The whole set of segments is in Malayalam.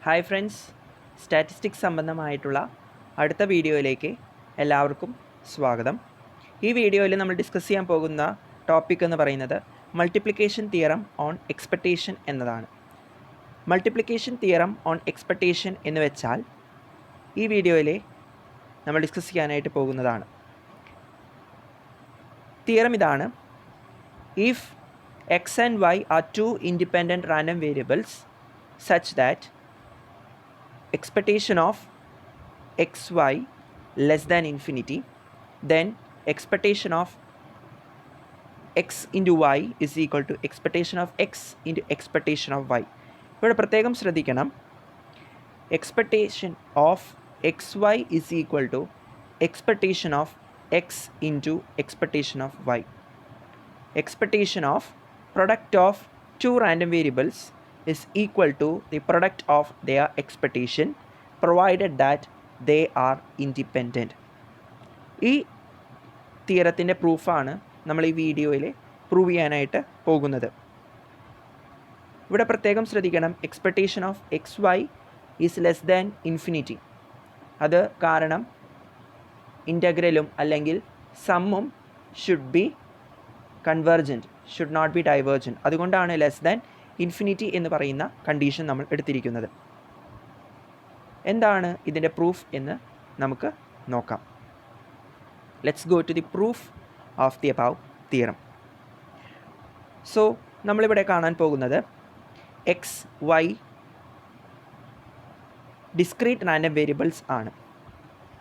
ഹായ് ഫ്രണ്ട്സ്, സ്റ്റാറ്റിസ്റ്റിക്സ് സംബന്ധമായിട്ടുള്ള അടുത്ത വീഡിയോയിലേക്ക് എല്ലാവർക്കും സ്വാഗതം. ഈ വീഡിയോയിൽ നമ്മൾ ഡിസ്കസ് ചെയ്യാൻ പോകുന്ന ടോപ്പിക് എന്ന് പറയുന്നത് മൾട്ടിപ്ലിക്കേഷൻ തിയറം ഓൺ എക്സ്പെക്റ്റേഷൻ എന്നതാണ്. മൾട്ടിപ്ലിക്കേഷൻ തിയറം ഓൺ എക്സ്പെക്റ്റേഷൻ എന്ന് വെച്ചാൽ ഈ വീഡിയോയിൽ നമ്മൾ ഡിസ്കസ് ചെയ്യാനായിട്ട് പോകുന്നതാണ്. തിയറം ഇതാണ്: if X and Y are two independent random variables such that expectation of xy less than infinity, then expectation of x into y is equal to expectation of x into expectation of y. ഇവിടെ പ്രത്യേകം ശ്രദ്ധിക്കണം, expectation of xy is equal to expectation of x into expectation of y. Expectation of product of two random variables is equal to the product of their expectation provided that they are independent. ഈ തിയറത്തിൻ്റെ പ്രൂഫാണ് നമ്മൾ ഈ വീഡിയോയിൽ പ്രൂവ് ചെയ്യാനായിട്ട് പോകുന്നത്. ഇവിടെ പ്രത്യേകം ശ്രദ്ധിക്കണം, expectation of X Y is less than infinity. അത് കാരണം ഇൻ്റഗ്രലും അല്ലെങ്കിൽ സമ്മും should be convergent, should not be divergent. അതുകൊണ്ടാണ് ലെസ് ദാൻ ഇൻഫിനിറ്റി എന്ന് പറയുന്ന കണ്ടീഷൻ നമ്മൾ എടുത്തിരിക്കുന്നത്. എന്താണ് ഇതിൻ്റെ പ്രൂഫ് എന്ന് നമുക്ക് നോക്കാം. Let's go to the proof of the above theorem. So നമ്മളിവിടെ കാണാൻ പോകുന്നത് X Y discrete random variables ആണ്.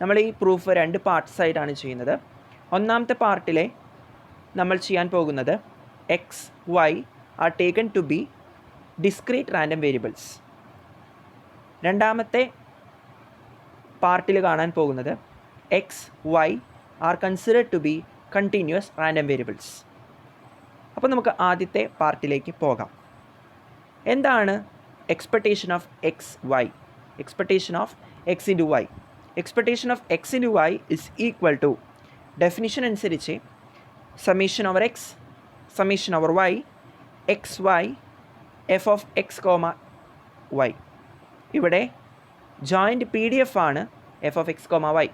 നമ്മൾ ഈ പ്രൂഫ് രണ്ട് പാർട്സ് ആയിട്ടാണ് ചെയ്യുന്നത്. ഒന്നാമത്തെ പാർട്ടിലെ നമ്മൾ ചെയ്യാൻ പോകുന്നത് X Y are taken to be discrete random variables. രണ്ടാമത്തെ പാർട്ടിൽ കാണാൻ പോകുന്നത് X Y are considered to be continuous random variables. അപ്പോൾ നമുക്ക് ആദ്യത്തെ പാർട്ടിലേക്ക് പോകാം. എന്താണ് expectation of X Y? Expectation of X into Y. Expectation of X into Y is equal to, definition അനുസരിച്ച്, summation over X summation over Y X Y F of X comma Y. ഇവിടെ ജോയിൻറ്റ് പി ഡി എഫ് ആണ് F of X comma Y.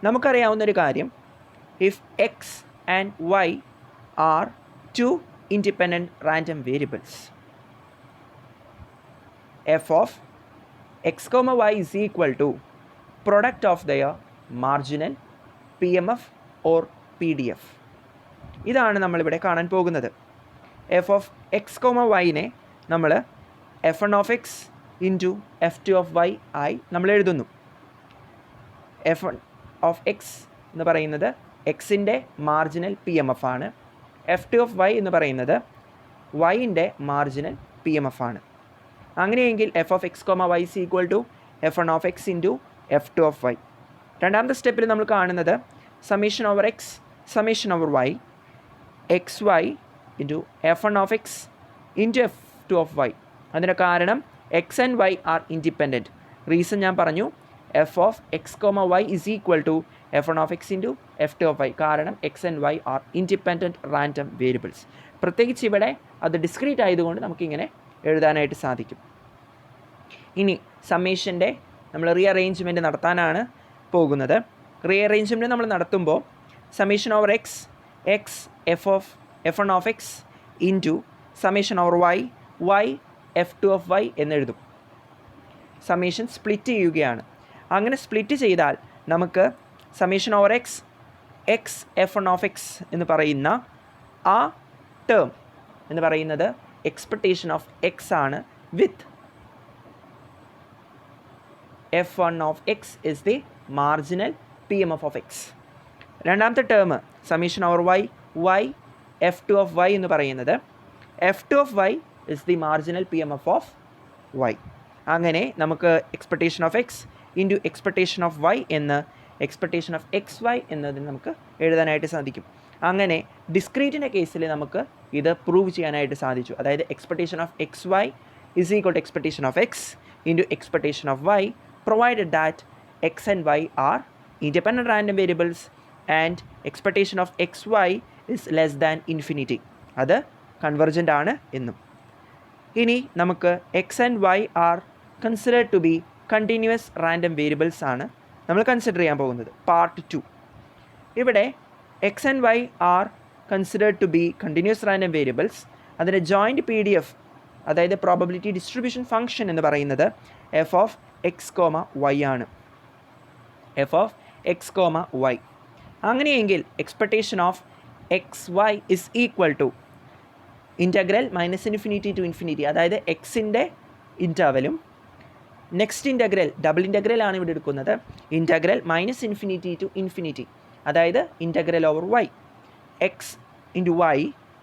നമുക്കറിയാവുന്നൊരു കാര്യം, if X and Y are two independent random variables, F of X comma Y is equal to product of their marginal P M F or P D F. ഇതാണ് നമ്മളിവിടെ കാണാൻ പോകുന്നത്. എഫ് ഓഫ് എക്സ് കോമ വൈനെ നമ്മൾ F one of X into F two of Y ആയി നമ്മൾ എഴുതുന്നു. എഫ് വൺ ഓഫ് എക്സ് എന്ന് പറയുന്നത് എക്സിൻ്റെ മാർജിനൽ പി എം എഫ് ആണ്. എഫ് ടു ഓഫ് വൈ എന്ന് പറയുന്നത് വൈൻ്റെ മാർജിനൽ പി എം എഫ് ആണ്. അങ്ങനെയെങ്കിൽ F of X comma Y is equal to F one of X into F two of Y. രണ്ടാമത്തെ സ്റ്റെപ്പിൽ നമ്മൾ കാണുന്നത് summation over X summation over Y X Y into F one of X into F two of Y. അതിൻ്റെ കാരണം X and Y are independent. Reason ഞാൻ പറഞ്ഞു, F of X comma Y is equal to F one of X into F two of Y. കാരണം X and Y are independent random variables. പ്രത്യേകിച്ച് ഇവിടെ അത് ഡിസ്ക്രീറ്റ് ആയതുകൊണ്ട് നമുക്കിങ്ങനെ എഴുതാനായിട്ട് സാധിക്കും. ഇനി സമ്മേഷൻ്റെ നമ്മൾ റീഅറേഞ്ച്മെൻറ്റ് നടത്താനാണ് പോകുന്നത്. റീഅറേഞ്ച്മെൻറ്റ് നമ്മൾ നടത്തുമ്പോൾ summation over X X F of F one of X into summation over Y Y F two of Y എന്നെഴുതും. സമ്മേഷൻ സ്പ്ലിറ്റ് ചെയ്യുകയാണ്. അങ്ങനെ സ്പ്ലിറ്റ് ചെയ്താൽ നമുക്ക് summation over X X F one of X എന്ന് പറയുന്ന ആ ടേം എന്ന് പറയുന്നത് എക്സ്പെക്റ്റേഷൻ ഓഫ് എക്സ് ആണ്, with F one of X is the marginal P M F of X. രണ്ടാമത്തെ term summation over Y Y F two of Y എന്ന് പറയുന്നത് F two of Y is the marginal P M F of Y. അങ്ങനെ നമുക്ക് expectation of X into expectation of Y എന്ന് എക്സ്പെക്റ്റേഷൻ ഓഫ് എക്സ് വൈ എന്നതിന് നമുക്ക് എഴുതാനായിട്ട് സാധിക്കും. അങ്ങനെ ഡിസ്ക്രീറ്റിൻ്റെ കേസിൽ നമുക്ക് ഇത് പ്രൂവ് ചെയ്യാനായിട്ട് സാധിച്ചു. അതായത് expectation of X Y is equal to expectation of X into expectation of Y provided that X and Y are independent random variables and expectation of X Y is less than infinity. അത് കൺവെർജൻ്റ് ആണ് എന്നും. ഇനി നമുക്ക് X and Y are considered to be continuous random variables ആണ് നമ്മൾ കൺസിഡർ ചെയ്യാൻ പോകുന്നത്. പാർട്ട് 2. ഇവിടെ X and Y are considered to be continuous random variables. അതിൻ്റെ ജോയിൻറ്റ് PDF, അതായത് പ്രോബബിലിറ്റി ഡിസ്ട്രിബ്യൂഷൻ ഫംഗ്ഷൻ എന്ന് പറയുന്നത് F of X comma Y ആണ്. F of X comma Y. അങ്ങനെയെങ്കിൽ expectation of X Y is equal to integral -∞ to infinity, അതായത് എക്സിൻ്റെ ഇൻ്റർവലും നെക്സ്റ്റ് ഇൻ്റഗ്രൽ ഡബിൾ ഇൻ്റഗ്രൽ ആണ് ഇവിടെ എടുക്കുന്നത്, ഇൻ്റഗ്രൽ -∞ ടു ഇൻഫിനിറ്റി, അതായത് integral over Y X into Y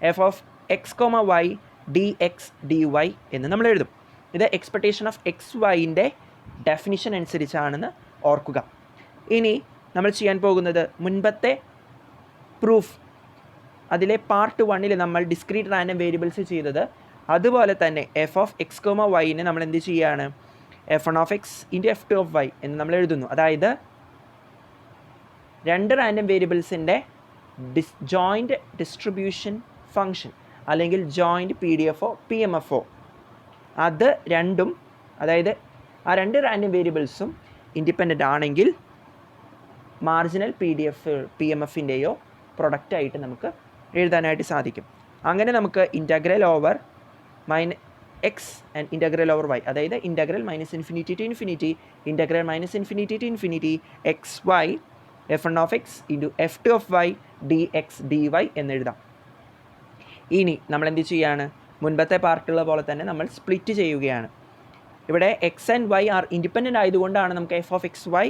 F of X comma Y D X D Y എന്ന് നമ്മൾ എഴുതും. ഇത് എക്സ്പെക്ടേഷൻ ഓഫ് എക്സ് വൈൻ്റെ ഡെഫിനിഷൻ അനുസരിച്ചാണെന്ന് ഓർക്കുക. ഇനി നമ്മൾ ചെയ്യാൻ പോകുന്നത് മുൻപത്തെ പ്രൂഫ്, അതിലെ പാർട്ട് 1 നമ്മൾ ഡിസ്ക്രീറ്റ് റാൻഡം വേരിയബിൾസ് ചെയ്തത് അതുപോലെ തന്നെ എഫ് ഓഫ് എക്സ് കോമ വൈനെ നമ്മൾ എന്ത് ചെയ്യുകയാണ്, f1 of X into f2 of Y എന്ന് നമ്മൾ എഴുതുന്നു. അതായത് രണ്ട് റാൻഡം വേരിയബിൾസിൻ്റെ ജോയിൻറ്റ് ഡിസ്ട്രിബ്യൂഷൻ ഫംഗ്ഷൻ അല്ലെങ്കിൽ ജോയിൻറ്റ് PDF PMF അത് രണ്ടും, അതായത് ആ രണ്ട് റാൻഡം വേരിയബിൾസും ഇൻഡിപെൻഡൻ്റ് ആണെങ്കിൽ മാർജിനൽ PMFൻ്റെയോ പ്രൊഡക്റ്റായിട്ട് നമുക്ക് എഴുതാനായിട്ട് സാധിക്കും. അങ്ങനെ നമുക്ക് integral over X and integral over Y, അതായത് integral -∞ to infinity integral -∞ to infinity X Y f1 of X into f2 of Y D X D Y എന്നെഴുതാം. ഇനി നമ്മൾ എന്ത് ചെയ്യുകയാണ്, മുൻപത്തെ പാർട്ടുള്ള പോലെ തന്നെ നമ്മൾ സ്പ്ലിറ്റ് ചെയ്യുകയാണ്. ഇവിടെ X and Y are independent ആയതുകൊണ്ടാണ് നമുക്ക് F of X Y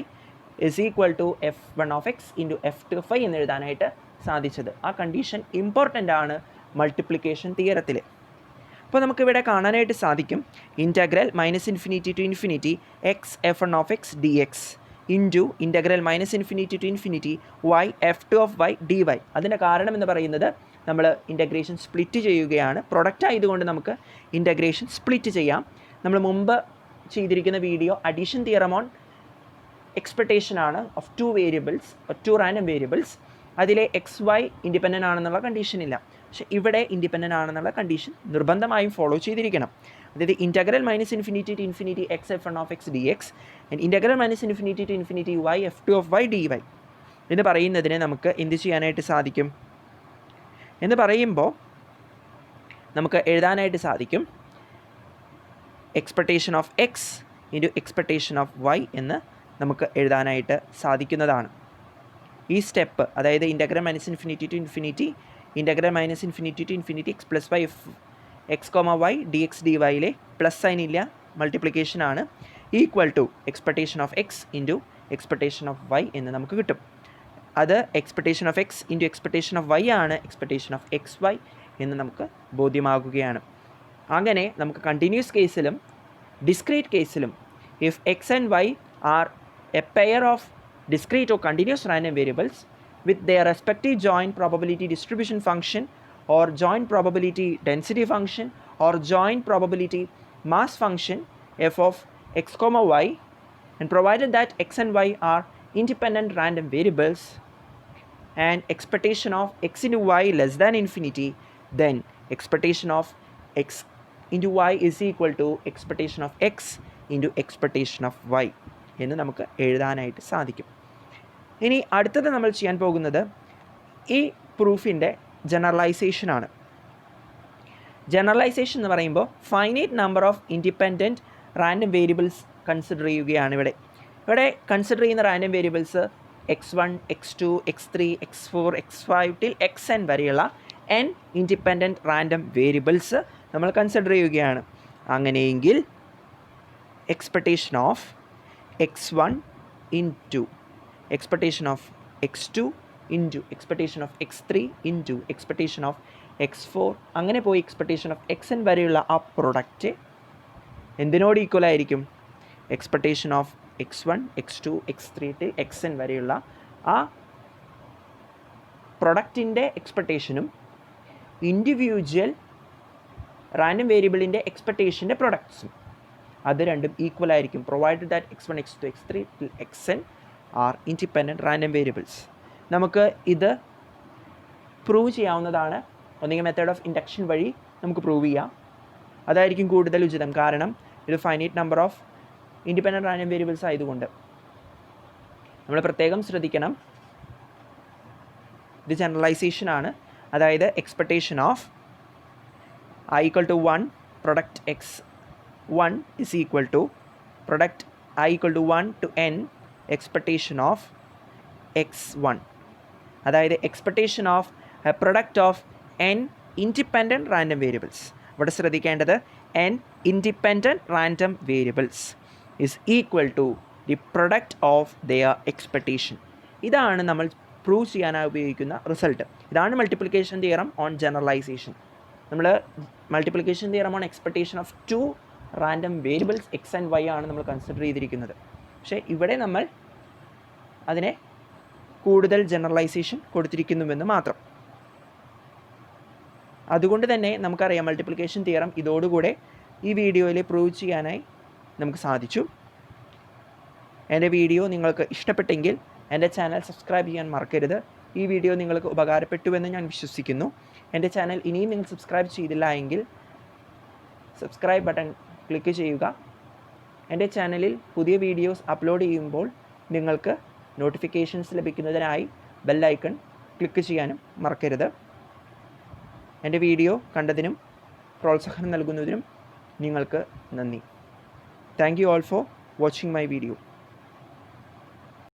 is equal to f1 of X into f2 of Y എന്ന് എഴുതാനായിട്ട് സാധിച്ചത്. ആ കണ്ടീഷൻ ഇമ്പോർട്ടൻ്റ് ആണ് മൾട്ടിപ്ലിക്കേഷൻ തിയറത്തിൽ. അപ്പോൾ നമുക്കിവിടെ കാണാനായിട്ട് സാധിക്കും integral -∞ to infinity X f1 of X D X into integral -∞ to infinity Y f2 of Y D Y. അതിൻ്റെ കാരണം എന്ന് പറയുന്നത് നമ്മൾ ഇൻ്റഗ്രേഷൻ സ്പ്ലിറ്റ് ചെയ്യുകയാണ്. പ്രൊഡക്റ്റ് ആയതുകൊണ്ട് നമുക്ക് ഇൻ്റഗ്രേഷൻ സ്പ്ലിറ്റ് ചെയ്യാം. നമ്മൾ മുമ്പ് ചെയ്തിരിക്കുന്ന video addition theorem on expectation ആണ് ഓഫ് ടു റാൻഡം വേരിയബിൾസ്. അതിലെ എക്സ് വൈ ഇൻഡിപെൻഡൻ്റ് ആണെന്നുള്ള കണ്ടീഷൻ ഇല്ല, പക്ഷേ ഇവിടെ ഇൻഡിപെൻഡൻ്റ് ആണെന്നുള്ള കണ്ടീഷൻ നിർബന്ധമായും ഫോളോ ചെയ്തിരിക്കണം. അതായത് integral -∞ to infinity X f1 of X D X and integral -∞ to infinity Y f2 of Y D Y എന്ന് പറയുന്നതിനെ നമുക്ക് എന്ത് ചെയ്യാനായിട്ട് സാധിക്കും എന്ന് പറയുമ്പോൾ നമുക്ക് എഴുതാനായിട്ട് സാധിക്കും expectation of X into expectation of Y എന്ന് നമുക്ക് എഴുതാനായിട്ട് സാധിക്കുന്നതാണ്. ഈ സ്റ്റെപ്പ്, അതായത് integral -∞ to infinity integral -∞ to infinity X plus Y X comma Y D X D വൈയിലെ പ്ലസ് സൈൻ ഇല്ല, മൾട്ടിപ്ലിക്കേഷൻ ആണ്, equal to expectation of X into expectation of Y എന്ന് നമുക്ക് കിട്ടും. അത് expectation of X into expectation of Y ആണ് എക്സ്പെക്ടേഷൻ ഓഫ് എക്സ് വൈ എന്ന് നമുക്ക് ബോധ്യമാകുകയാണ്. അങ്ങനെ നമുക്ക് കണ്ടിന്യൂസ് കേസിലും ഡിസ്ക്രീറ്റ് കേസിലും if X and Y are a pair of discrete or continuous random variables with their respective joint probability distribution function or joint probability density function or joint probability mass function f of x comma y, and provided that x and y are independent random variables and expectation of x into y less than infinity, then expectation of x into y is equal to expectation of x into expectation of y എന്ന് നമുക്ക് എഴുതാനായിട്ട് സാധിക്കും. ഇനി അടുത്തത് നമ്മൾ ചെയ്യാൻ പോകുന്നത് ഈ പ്രൂഫിൻ്റെ ജനറലൈസേഷനാണ്. ജനറലൈസേഷൻ എന്ന് പറയുമ്പോൾ finite number of independent random variables consider ചെയ്യുകയാണ്. ഇവിടെ കൺസിഡർ ചെയ്യുന്ന random variables x1, x2, x3, x4, x5 till xn വരെയുള്ള n ഇൻഡിപെൻഡൻറ്റ് റാൻഡം വേരിയബിൾസ് നമ്മൾ കൺസിഡർ ചെയ്യുകയാണ്. അങ്ങനെയെങ്കിൽ expectation of x1 into expectation of x2 into expectation of x3 into expectation of x4 അങ്ങനെ പോയി എക്സ്പെക്ടേഷൻ ഓഫ് xn വരെയുള്ള ആ പ്രൊഡക്റ്റ് എന്തിനോട് ഈക്വൽ ആയിരിക്കും, expectation of x1, x2, x3 till xn വരെയുള്ള ആ പ്രൊഡക്റ്റിൻ്റെ എക്സ്പെക്ടേഷനും ഇൻഡിവിജ്വൽ റാൻഡം വേരിയബിളിൻ്റെ എക്സ്പെക്ടേഷൻ്റെ പ്രൊഡക്ട്സും അത് രണ്ടും ഈക്വൽ ആയിരിക്കും, provided that x1, x2, x3 till xn R independent random variables. നമുക്ക് ഇത് പ്രൂവ് ചെയ്യാവുന്നതാണ്. ഒന്നെങ്കിൽ മെത്തേഡ് ഓഫ് ഇൻഡക്ഷൻ വഴി നമുക്ക് പ്രൂവ് ചെയ്യാം, അതായിരിക്കും കൂടുതൽ ഉചിതം. കാരണം ഇത് finite number of independent random variables ആയതുകൊണ്ട് നമ്മൾ പ്രത്യേകം ശ്രദ്ധിക്കണം. ഇത് ജനറലൈസേഷൻ ആണ്. അതായത് expectation of i equal to 1 product x1 is equal to product i equal to 1 to n expectation of x1. അതായത് expectation of product of n independent random variables. ഇവിടെ ശ്രദ്ധിക്കേണ്ടത് n independent random variables is equal to the product of their expectation. ഇതാണ് നമ്മൾ പ്രൂവ് ചെയ്യാനായി ഉപയോഗിക്കുന്ന റിസൾട്ട്. ഇതാണ് മൾട്ടിപ്ലിക്കേഷൻ തിയറം ഓൺ ജനറലൈസേഷൻ. നമ്മൾ multiplication theorem on expectation of 2 random variables X and Y ആണ് നമ്മൾ കൺസിഡർ ചെയ്തിരിക്കുന്നത്. പക്ഷേ ഇവിടെ നമ്മൾ അതിനെ കൂടുതൽ ജനറലൈസേഷൻ കൊടുത്തിരിക്കുന്നുവെന്ന് മാത്രം. അതുകൊണ്ട് തന്നെ നമുക്കറിയാം മൾട്ടിപ്ലിക്കേഷൻ തിയറം ഇതോടുകൂടെ ഈ വീഡിയോയിൽ പ്രൂവ് ചെയ്യാനായി നമുക്ക് സാധിച്ചു. എൻ്റെ വീഡിയോ നിങ്ങൾക്ക് ഇഷ്ടപ്പെട്ടെങ്കിൽ എൻ്റെ ചാനൽ സബ്സ്ക്രൈബ് ചെയ്യാൻ മറക്കരുത്. ഈ വീഡിയോ നിങ്ങൾക്ക് ഉപകാരപ്പെട്ടുവെന്ന് ഞാൻ വിശ്വസിക്കുന്നു. എൻ്റെ ചാനൽ ഇനിയും നിങ്ങൾ സബ്സ്ക്രൈബ് ചെയ്തില്ല എങ്കിൽ സബ്സ്ക്രൈബ് ബട്ടൺ ക്ലിക്ക് ചെയ്യുക. എൻ്റെ ചാനലിൽ പുതിയ വീഡിയോസ് അപ്ലോഡ് ചെയ്യുമ്പോൾ നിങ്ങൾക്ക് നോട്ടിഫിക്കേഷൻസ് ലഭിക്കുന്നതിനായി ബെൽ ഐക്കൺ ക്ലിക്ക് ചെയ്യാനും മറക്കരുത്. എൻ്റെ വീഡിയോ കണ്ടതിനും പ്രോത്സാഹനം നൽകുന്നതിനും നിങ്ങൾക്ക് നന്ദി. Thank you all for watching my video.